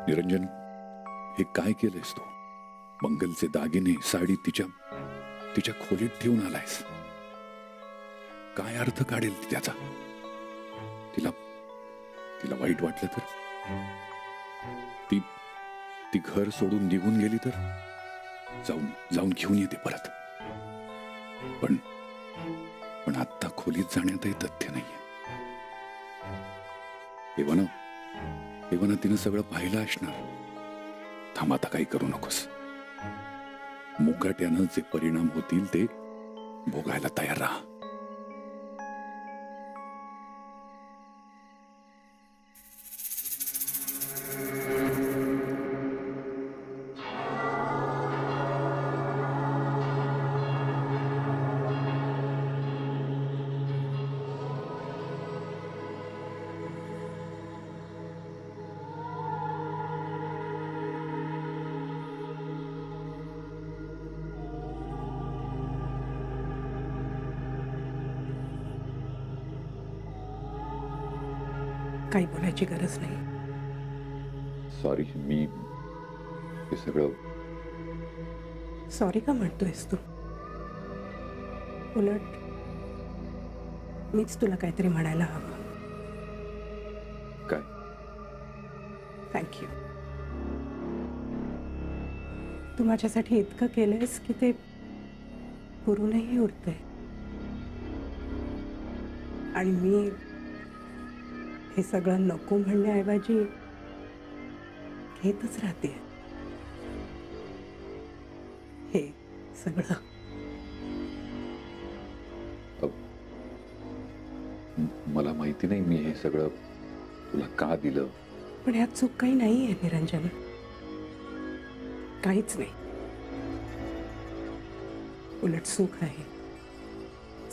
निरंजन, हे काय केलंयस तू? मंगलचे दागिने, साडी तिच्या खोलीत ठेवून आलायस. काय अर्थ काढेल त्याचा? तिला वाईट वाटलं तर? ती घर सोडून निघून गेली तर? जाऊन घेऊन येते परत. पण आत्ता खोलीत जाण्यातही तथ्य नाहीये. एवना तिनं सगळं पाहिलं असणार. थांब, आता काही करू नकोस. मुकाट्यानं जे परिणाम होतील ते भोगायला तयार राहा. काही बोलायची गरज नाही. सॉरी, मी हे सगळं. सॉरी का म्हणतोयस तू? उलट मीच तुला काहीतरी म्हणायला हवं. काय? थँक्यू. तू माझ्यासाठी इतकं केलंयस की ते पुरूनही उरतंय. आणि मी हे सगळं नको म्हणण्याऐवजी घेतच राहते. हे सगळं मला माहिती नाही मी हे सगळं तुला का दिलं. पण यात चूक काही नाही आहे निरंजन, काहीच नाही. उलट सुख आहे,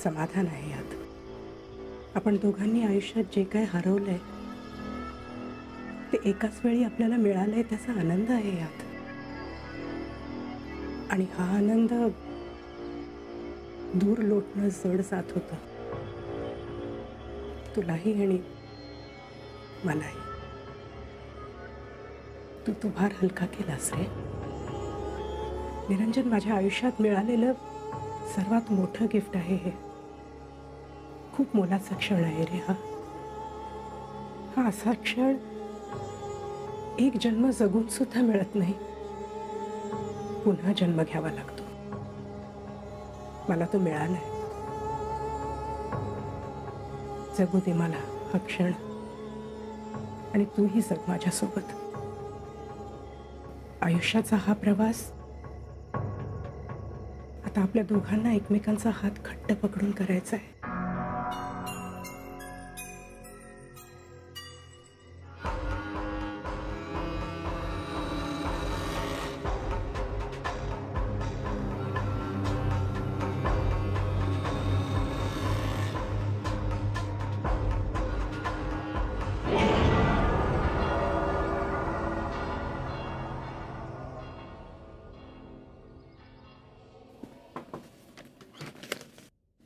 समाधान आहे यात. आपण दोघांनी आयुष्यात जे काय हरवलंय ते एकाच वेळी आपल्याला मिळालंय, त्याचा आनंद आहे यात. आणि हा आनंद दूर लोटणं जड जात होतं, तुलाही आणि मलाही. तू भार हलका केलास रे निरंजन. माझ्या आयुष्यात मिळालेलं सर्वात मोठं गिफ्ट आहे हे. खूप मोलाचा क्षण आहे रे हा. असा क्षण एक जन्म जगून सुद्धा मिळत नाही. पुन्हा जन्म घ्यावा लागतो. मला तो मिळालाय. जगू दे मला हा क्षण, आणि तूही जग माझ्यासोबत. आयुष्याचा हा प्रवास आता आपल्या दोघांना एकमेकांचा हात घट्ट पकडून करायचा आहे.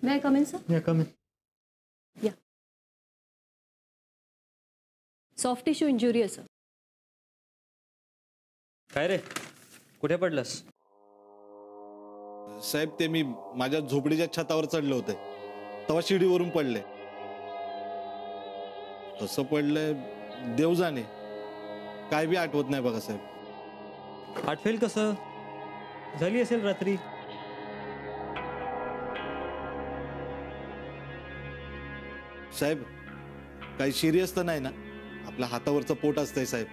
May I come in, sir? Yeah, come in. Yeah. Soft tissue injury आहे, sir. काय रे, कुठे पडलास? साहेब ते मी माझ्या झोपडीच्या छतावर चढले होते तेव्हा शिडीवरून पडले. कसं पडलंय देव जाणे, काय बी आठवत नाही बघा साहेब. आठवेल कसं, झाली असेल रात्री. साहेब काही सिरियस तर नाही ना? आपल्या हातावरचं पोट असतंय साहेब,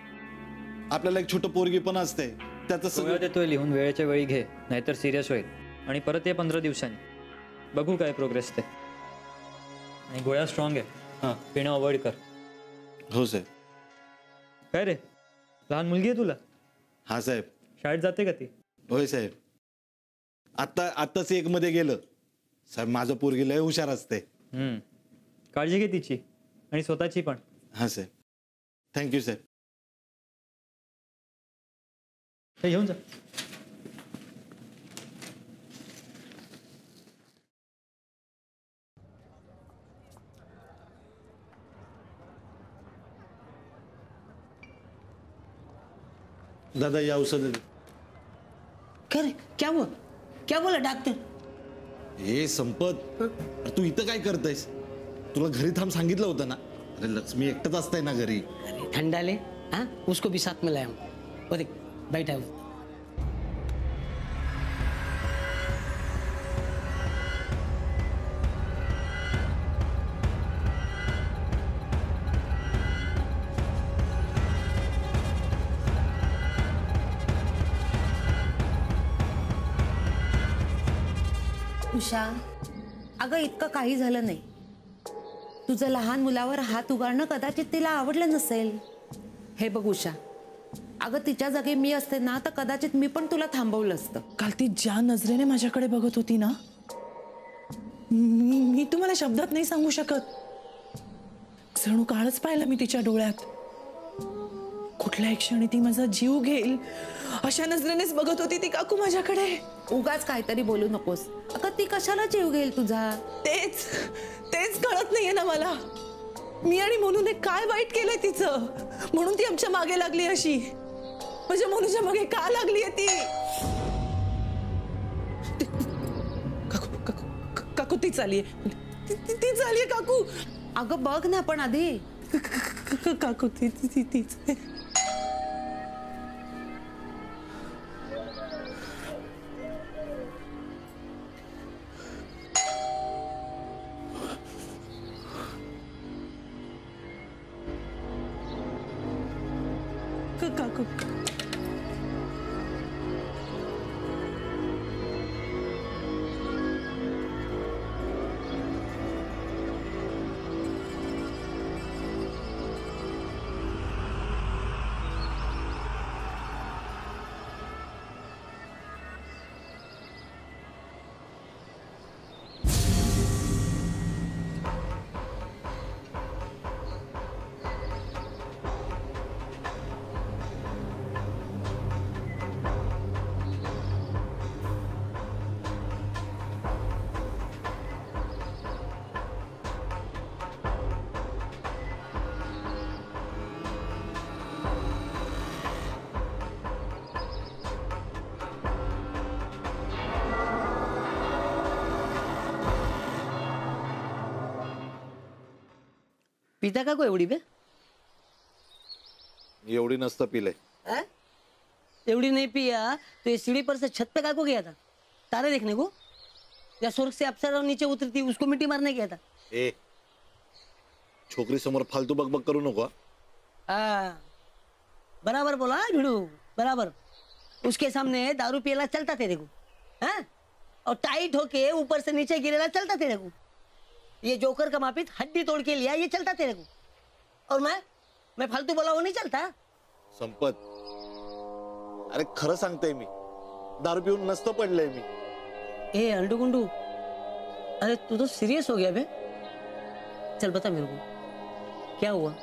आपल्याला एक छोटं पोरगी पण असते, त्याचं सगळं देतोय लिहून, वेळेच्या वेळी घे, नाहीतर सिरियस होईल. आणि परत ये 15 दिवसांनी, बघू काय प्रोग्रेस ते. आणि गोळ्या स्ट्रॉंग आहे. हां, पिणं अवॉइड कर. हो साहेब. काय रे, लहान मुलगी आहे तुला? हा साहेब. शाळेत जाते का ती? होय साहेब, आत्ताच 1 मध्ये गेलं साहेब. माझं पोरगी लय हुशार असते. काळजी घे तिची आणि स्वतःची पण. हा साहेब, थँक्यू साहेब. हे घेऊन जा. दादा या औषध दे. क्या बोला डॉक्टर? हे संपत, तू इथं काय करतायस? तुला घरी थांब सांगितलं होतं ना. अरे लक्ष्मी एकटंच असतंय ना घरी. अरे ठंडा ले, हाँ उसको भी साथ में लाया हूँ. वो देख बैठा है. उषा, अगं इतकं काही झालं नाही. तुझं लहान मुलावर हात उगारणं कदाचित तिला आवडलं नसेल. हे बघ उषा, अगं तिच्या जागी मी असते ना तर कदाचित मी पण तुला थांबवलं असतं. काल ती ज्या नजरेने माझ्याकडे बघत होती ना, मी तुम्हाला शब्दात नाही सांगू शकत. जणू काळच पाहिलं मी तिच्या डोळ्यात. कुठल्याही क्षणी ती माझा जीव घेईल अशा नजरेनेच बघत होती ती काकू माझ्याकडे. उगाच काहीतरी बोलू नकोस. अगं ती कशाला जीव घेईल तुझा? तेच कळत नाहीये ना मला. मी आणि मोनूने काय वाईट केलंय तिचं, म्हणून ती आमच्या मागे लागली अशी. म्हणजे मोनूच्या मागे का लागलीये ती? काकू ती चाललीये, ती चाललीये काकू. अगं बघ ना पण आधी. काकू तीच. काकू पिता का को एवढी बे? एवढी नसतं पिले. एवढी नहीं पिया तो ये सीढ़ी पर से छत पे का को गया था? तारे देखने को? या स्वर्ग से अप्सरा नीचे उतरती उसको मिट्टी मारने गया था? ए छोकरी समोर फालतू बकबक करू नको. बराबर बोला भिड़ू, बराबर. उसके सामने दारू पियला चलता तेरे को, हाँ? और टाइट होके ऊपर से नीचे गिरेला चलता तेरे को. ये जोकर का मापित हड्डी तोड़ के लिया ये चलता तेरे को. और मैं फालतू बोला वो नहीं चलता. संपत, अरे खरं सांगतोय मी, दारू पिऊन नसतं पडलंय मी. ए अंडू गुंडू, अरे तू तो सीरियस हो गया बे. चल बता मेरे को क्या हुआ.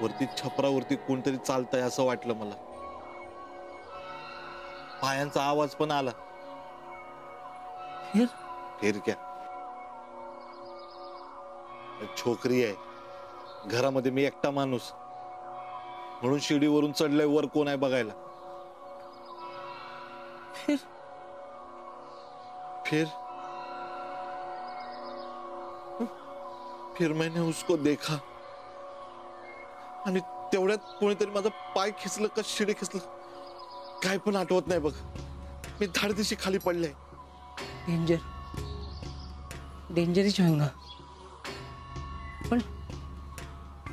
वरती छपरावरती कोणतरी चालतंय असं वाटलं मला. पायांचा आवाज पण आला. फिर क्या, छोकरी आहे घरामध्ये, मी एकटा माणूस म्हणून शिडीवरून चढलंय वर कोण आहे बघायला. फिर फिर मैंने उसको देखा आणि तेवढ्यात कोणीतरी माझा पाय खेचलं का शिडी खेचलं काय पण आठवत नाही बघ. मी धाडदिशी खाली पडले. डेंजर डेंजरच होईना. पण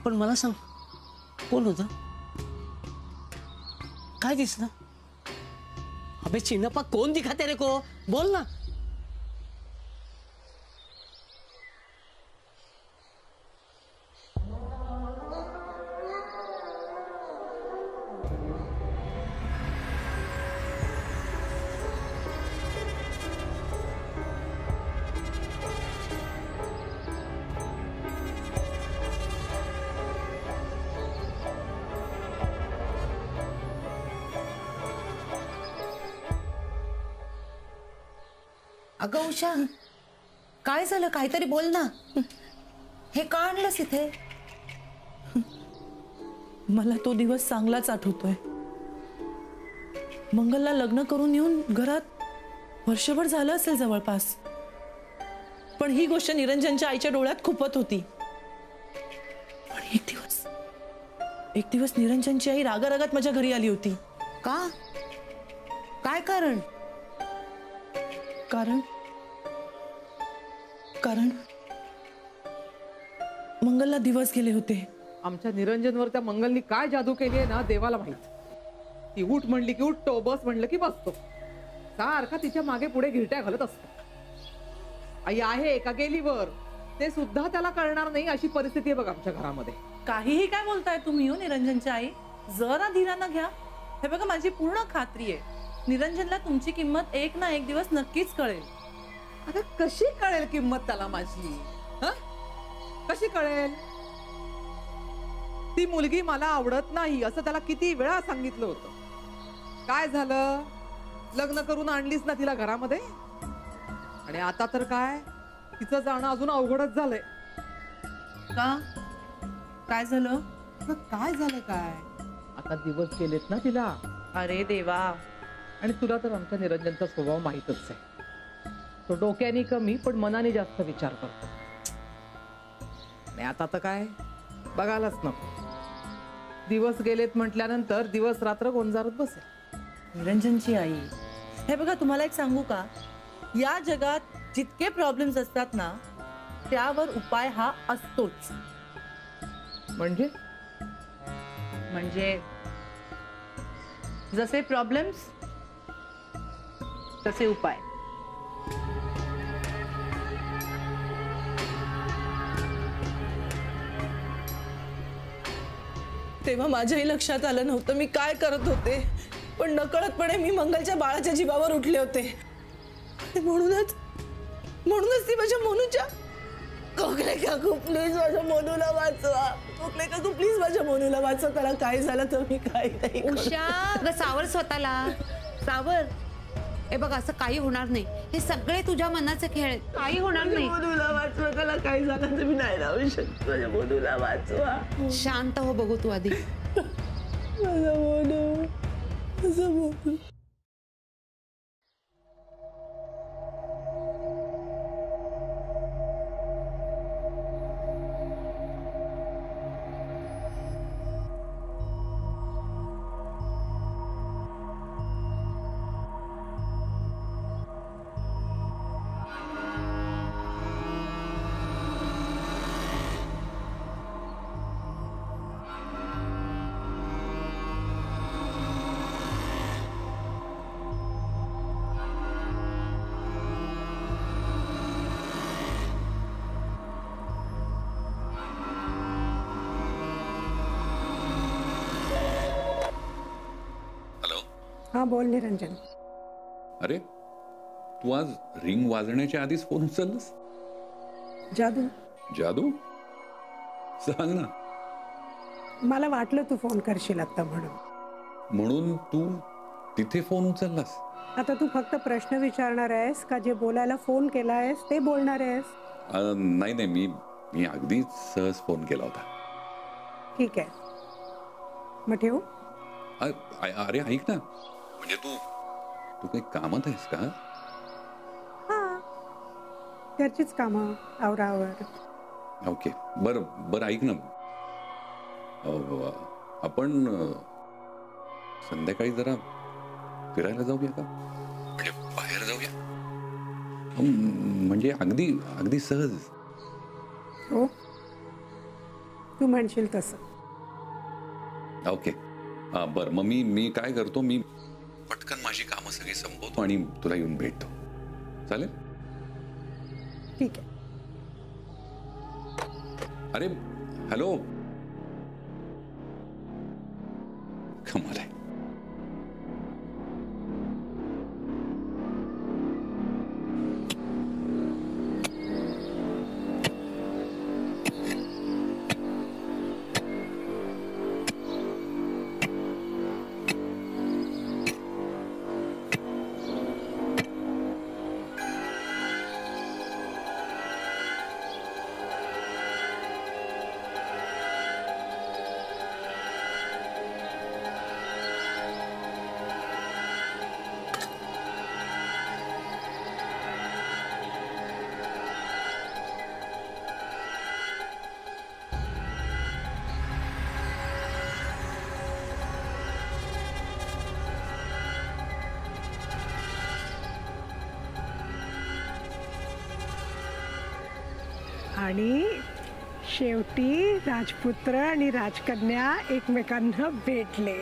पण मला सांग कोण होतं? काय दिसलं? अबे चिन्नप्पा कौन दिखाते रे को? बोल ना. अगं उषा, काय झालं? काहीतरी बोल ना. हे का आणलंस इथे? मला तो दिवस चांगलाच आठवतोय. मंगलला लग्न करून येऊन घरात वर्षभर झालं असेल जवळपास. पण ही गोष्ट निरंजनच्या आईच्या डोळ्यात खुपत होती. पण एक दिवस निरंजनची आई रागारागात माझ्या घरी आली होती. का? काय कारण? कारण मंगलला दिवस गेले होते. आमच्या निरंजनवर त्या मंगलनी काय जादू केली आहे ना देवाला माहित. ती उठ म्हणली की उठतो, बस म्हणलं की बसतो. सारखा तिच्या मागे पुढे घिरट्या घालत असतो. आई आहे का गेली वर ते सुद्धा त्याला कळणार नाही अशी परिस्थिती आहे बघ आमच्या घरामध्ये. काहीही काय बोलताय तुम्ही हो निरंजनच्या आई? जरा धीरानं घ्या. हे बघा माझी पूर्ण खात्री आहे निरंजनला तुमची किंमत एक ना एक दिवस नक्कीच कळेल. आता कशी कळेल किंमत त्याला माझी? कशी कळेल? ती मुलगी मला आवडत नाही असं त्याला किती वेळा सांगितलं होतं. काय झालं? लग्न करून आणलीस ना तिला घरामध्ये. आणि आता तर काय तिचं जाणं अजून अवघडच झालंय. का? काय झालं? काय झालं काय? आता दिवस गेलेत ना तिला. अरे देवा. आणि तुला तर आमच्या निरंजनचा स्वभाव माहीतच आहे. तो डोक्याने कमी पण मनाने जास्त विचार करतो. आणि आता तर काय बघायलाच नको. दिवस गेलेत म्हटल्यानंतर दिवस रात्र गोंजारत बसेल. निरंजनची आई, हे बघा तुम्हाला एक सांगू का? या जगात जितके प्रॉब्लेम्स असतात ना त्यावर उपाय हा असतोच. म्हणजे जसे प्रॉब्लेम्स तसे उपाय. तेव्हा माझ्याही लक्षात आलं नव्हतं मी काय करत होते. पण नकळतपणे मी मंगलच्या बाळाच्या जीवावर उठले होते. म्हणूनच ती माझ्या मोनूच्या कोकले काकू प्लीज माझ्या मोनूला वाचवा. कोकले काकू प्लीज माझ्या मोनूला वाचवा. त्याला काय झालं तर मी काही नाही. उषा सावर स्वतःला सावर. हे बघ असं काही होणार नाही. हे सगळे तुझ्या मनाचे खेळ आहेत. काही होणार नाही. मोनूला वाचवा. त्याला काही झालं तर मी नाही राहू शकत. माझ्या मोनूला वाचवा. शांत हो बघू तू आधी. माझा मोनू. हाँ बोल निरंजन. अरे तू आज रिंग वाजण्याच्या आधीच फोन उचललास? जादू. जादू? सांग ना. मला वाटलं तू फोन करशील आता म्हणून तू तिथे फोन उचललास? आता तू फक्त प्रश्न विचारणार आहेस का जे बोलायला फोन केला आहेस ते बोलणार आहेस? नाही नाही, मी अगदी सहज फोन केला होता. ठीक आहे मग ठेवू. अरे ऐक ना, म्हणजे तू तू काही कामात आहेस का? हां, घरचीच कामं आवरावर. ओके, बरं बरं, ऐक ना, आपण संध्याकाळी जरा फिरायला जाऊया का? म्हणजे बाहेर जाऊया, म्हणजे अगदी अगदी सहज. हो, तू म्हणशील तसं. ओके, बरं, मग मी काय करतो, मी पटकन माझी कामं सगळी संपवतो आणि तुला येऊन भेटतो. चालेल? ठीक आहे. अरे हॅलो, कमाल आहे. आणि शेवटी राजपुत्र आणि राजकन्या एकमेकांना भेटले.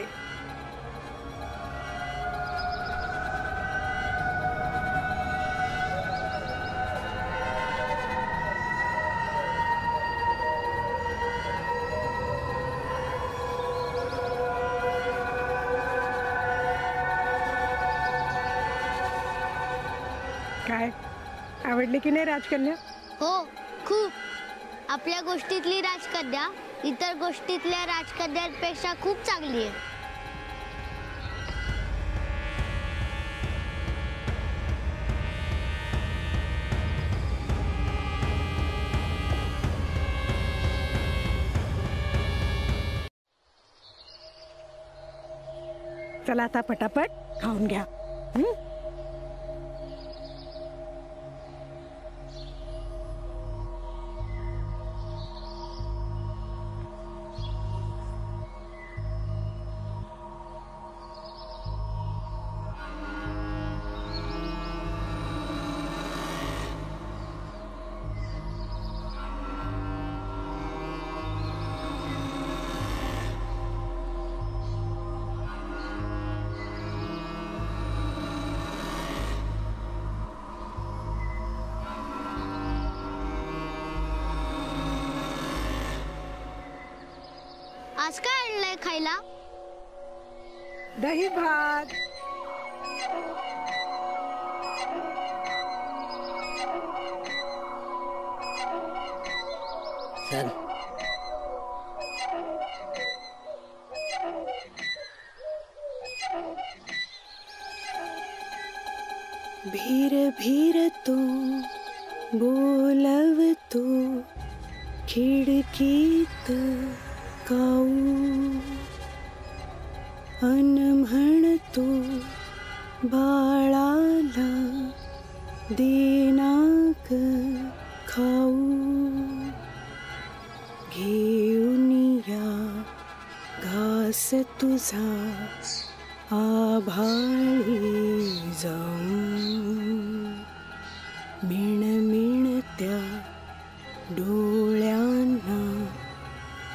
काय आवडली की नाही राजकन्या? हो, खूप. आपल्या गोष्टीतली राजकन्या इतर गोष्टीतल्या राजकन्यांपेक्षा खूप चांगली आहे. चला आता पटापट खाऊन घ्या. आज काय आणलंय खायला? दही भात. चल. भीर भीर तो बोलवतो खिडकीत काऊ, अन म्हणतो बाळाला देनाक खाऊ. घेऊन या घास तुझा आभाळी जाऊन, मिणमिणत्या डोळ्यांना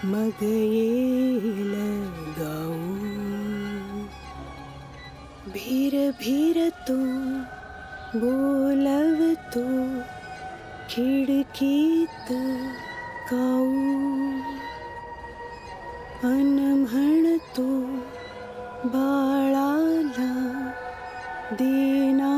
मग येईल गाऊ. भीर भीर तो बोलवतो खिडकीत काऊ, अन म्हणतो बाळाला देना